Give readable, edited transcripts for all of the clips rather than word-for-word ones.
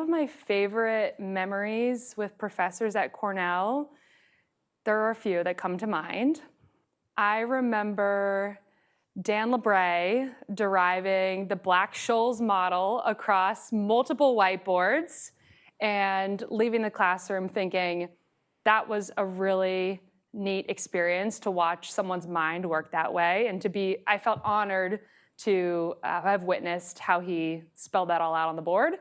Some of my favorite memories with professors at Cornell, there are a few that come to mind. I remember Dan LeBray deriving the Black-Scholes model across multiple whiteboards and leaving the classroom thinking that was a really neat experience to watch someone's mind work that way, and I felt honored to have witnessed how he spelled that all out on the board.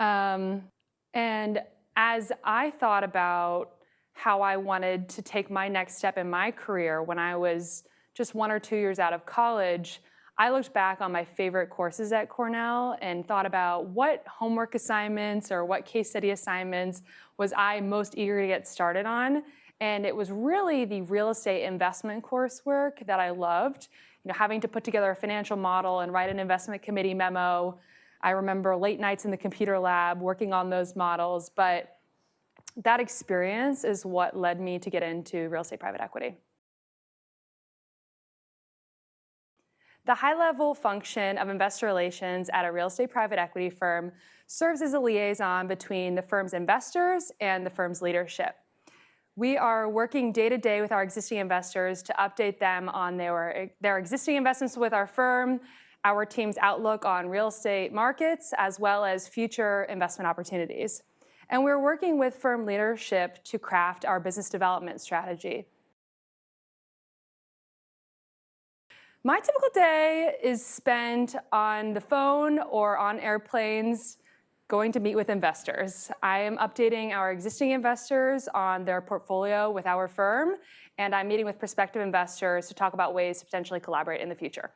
And as I thought about how I wanted to take my next step in my career when I was just 1 or 2 years out of college, I looked back on my favorite courses at Cornell and thought about what homework assignments or what case study assignments was I most eager to get started on. And it was really the real estate investment coursework that I loved. Having to put together a financial model and write an investment committee memo. I remember late nights in the computer lab working on those models, but that experience is what led me to get into real estate private equity. The high-level function of investor relations at a real estate private equity firm serves as a liaison between the firm's investors and the firm's leadership. We are working day-to-day with our existing investors to update them on their existing investments with our firm, our team's outlook on real estate markets, as well as future investment opportunities. And we're working with firm leadership to craft our business development strategy. My typical day is spent on the phone or on airplanes going to meet with investors. I am updating our existing investors on their portfolio with our firm, and I'm meeting with prospective investors to talk about ways to potentially collaborate in the future.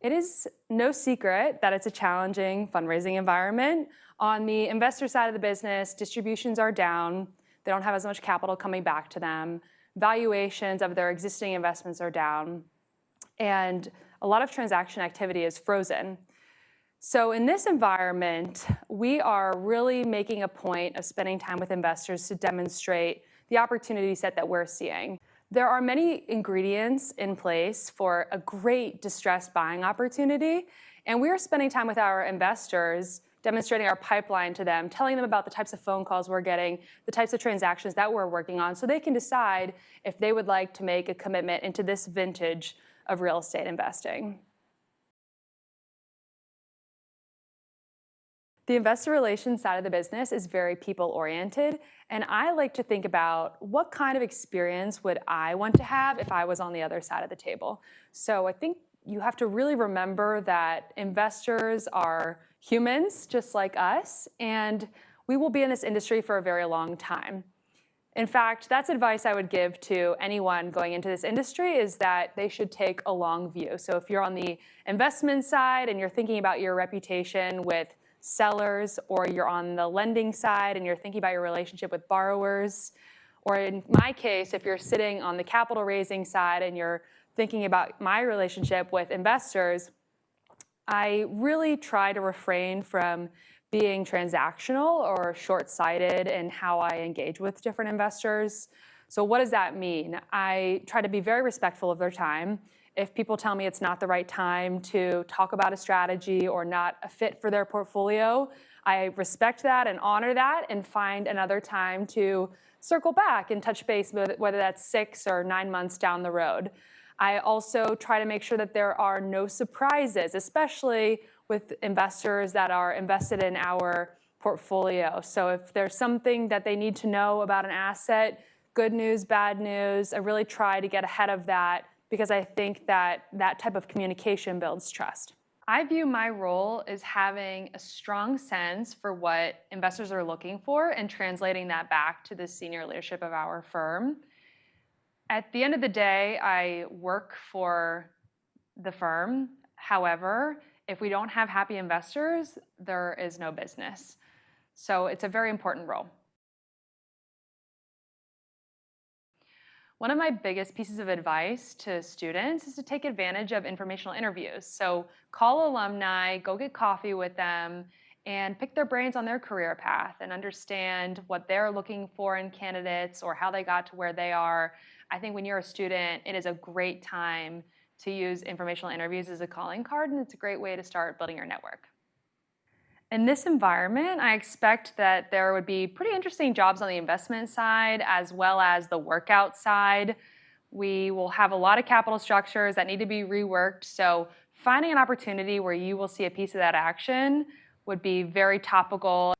It is no secret that it's a challenging fundraising environment. On the investor side of the business, distributions are down. They don't have as much capital coming back to them. Valuations of their existing investments are down. And a lot of transaction activity is frozen. So in this environment, we are really making a point of spending time with investors to demonstrate the opportunity set that we're seeing. There are many ingredients in place for a great distressed buying opportunity, and we are spending time with our investors demonstrating our pipeline to them, telling them about the types of phone calls we're getting, the types of transactions that we're working on, so they can decide if they would like to make a commitment into this vintage of real estate investing. The investor relations side of the business is very people-oriented, and I like to think about what kind of experience would I want to have if I was on the other side of the table. So I think you have to really remember that investors are humans just like us, and we will be in this industry for a very long time. In fact, that's advice I would give to anyone going into this industry, is that they should take a long view. So if you're on the investment side and you're thinking about your reputation with sellers, or you're on the lending side and you're thinking about your relationship with borrowers, or in my case, if you're sitting on the capital raising side and you're thinking about my relationship with investors, I really try to refrain from being transactional or short-sighted in how I engage with different investors. So what does that mean? I try to be very respectful of their time. If people tell me it's not the right time to talk about a strategy or not a fit for their portfolio, I respect that and honor that and find another time to circle back and touch base, whether that's 6 or 9 months down the road. I also try to make sure that there are no surprises, especially with investors that are invested in our portfolio. So if there's something that they need to know about an asset, good news, bad news, I really try to get ahead of that, because I think that that type of communication builds trust. I view my role as having a strong sense for what investors are looking for and translating that back to the senior leadership of our firm. At the end of the day, I work for the firm. However, if we don't have happy investors, there is no business. So it's a very important role. One of my biggest pieces of advice to students is to take advantage of informational interviews. So call alumni, go get coffee with them, and pick their brains on their career path and understand what they're looking for in candidates or how they got to where they are. I think when you're a student, it is a great time to use informational interviews as a calling card, and it's a great way to start building your network. In this environment, I expect that there would be pretty interesting jobs on the investment side as well as the workout side. We will have a lot of capital structures that need to be reworked, so finding an opportunity where you will see a piece of that action would be very topical.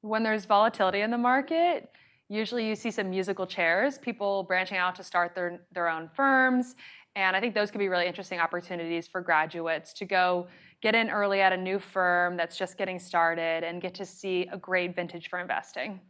When there's volatility in the market, usually you see some musical chairs, people branching out to start their own firms, and I think those could be really interesting opportunities for graduates to go get in early at a new firm that's just getting started and get to see a great vintage for investing.